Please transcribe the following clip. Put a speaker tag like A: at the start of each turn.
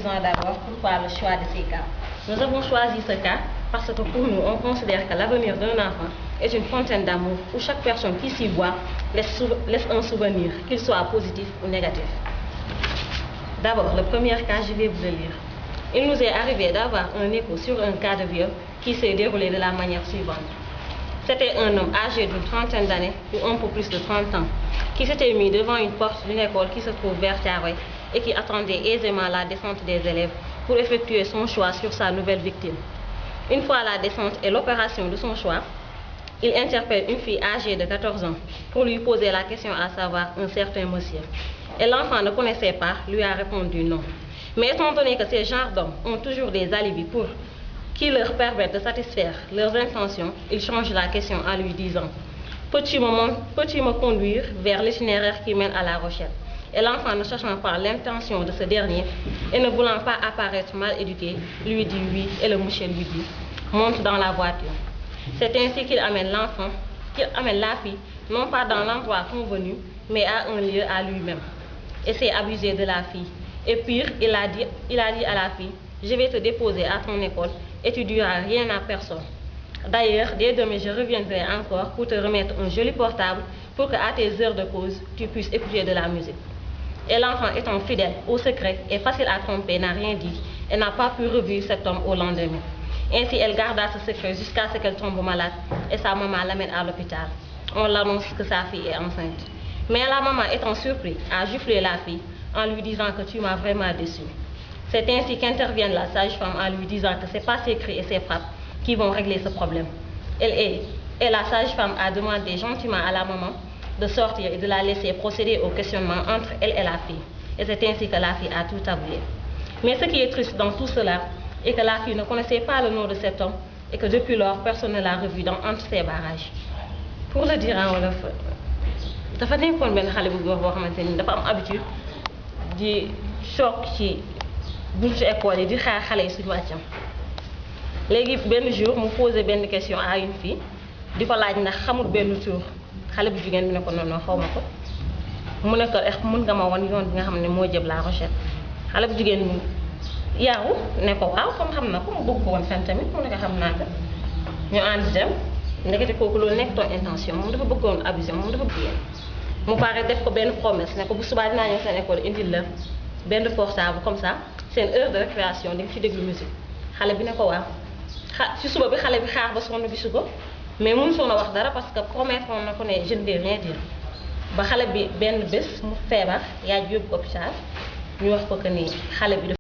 A: disons d'abord pourquoi le choix de ces cas. Nous avons choisi ce cas parce que pour nous, on considère que l'avenir d'un enfant est une fontaine d'amour où chaque personne qui s'y voit laisse un souvenir, qu'il soit positif ou négatif. D'abord, le premier cas, je vais vous le lire. Il nous est arrivé d'avoir un écho sur un cas de viol qui s'est déroulé de la manière suivante. C'était un homme âgé d'une trentaine d'années ou un peu plus de 30 ans qui s'était mis devant une porte d'une école qui se trouve vers Thiaroye et qui attendait aisément la descente des élèves pour effectuer son choix sur sa nouvelle victime. Une fois la descente et l'opération de son choix, il interpelle une fille âgée de 14 ans pour lui poser la question à savoir un certain monsieur. Et l'enfant ne connaissait pas, lui a répondu non. Mais étant donné que ces genres d'hommes ont toujours des alibis qui leur permettent de satisfaire leurs intentions, ils changent la question en lui disant « Peux-tu me conduire vers l'itinéraire qui mène à La Rochelle ?» Et l'enfant, ne cherchant pas l'intention de ce dernier et ne voulant pas apparaître mal éduqué, lui dit oui et le monsieur lui dit « Monte dans la voiture ». C'est ainsi qu'il amène la fille, non pas dans l'endroit convenu, mais à un lieu à lui-même. Et c'est abusé de la fille. Et pire, il a dit à la fille « Je vais te déposer à ton école et tu ne diras rien à personne. D'ailleurs, dès demain, je reviendrai encore pour te remettre un joli portable pour que à tes heures de pause, tu puisses écouter de la musique. » Et l'enfant étant fidèle au secret et facile à tromper, n'a rien dit et n'a pas pu revivre cet homme au lendemain. Ainsi, elle garda ce secret jusqu'à ce qu'elle tombe malade et sa maman l'amène à l'hôpital. On l'annonce que sa fille est enceinte. Mais la maman étant surprise a giflé la fille en lui disant que tu m'as vraiment déçu. C'est ainsi qu'intervient la sage-femme en lui disant que ce n'est pas ses cris et ses frappes qui vont régler ce problème. Et la sage-femme a demandé gentiment à la maman de sortir et de la laisser procéder au questionnement entre elle et la fille. Et c'est ainsi que la fille a tout avoué. Mais ce qui est triste dans tout cela est que la fille ne connaissait pas le nom de cet homme et que depuis lors, personne ne l'a revu entre ses barrages. Pour le dire en wolof, dafa nekkoon benn xale bu góor boo xamante ni dafa am habitude di choc ci buntu école yi di xaar xale yi suñu wàccam. Léegi benn jour mu posé benn question à une fille di ko laaj ndax xamul benn tur xale bu jigéen bi ne ko non xaw ma ko mu ne ko mën nga ma wan yoon bi nga xam ne moo jëm La Rochelle. Xale bu jigéen bi yaawu ne ko waaw comme xam na ko mu bëgg ko woon fen tamit mu ne ko xam naa ko ñu ànd dem ndekete kooku loolu nekk ton intention moom dafa bëggoon abusé moom dafa bëgg mu pare def ko benn promesse ne ko bu subaa dinaa ñëw seen école indil la benn portable comme ça seen heure de récréation di nga ci déglu musique. Xale bi ne ko waaw ci suba bi xale bi xaar ba sonn gisu ko mais mënu soon a wax dara parce que promettre na ko ne je ne vais rien dire ba xale bi benn bés mu feebar yaay yóbbu hôpital ñu wax ko que ni xale bi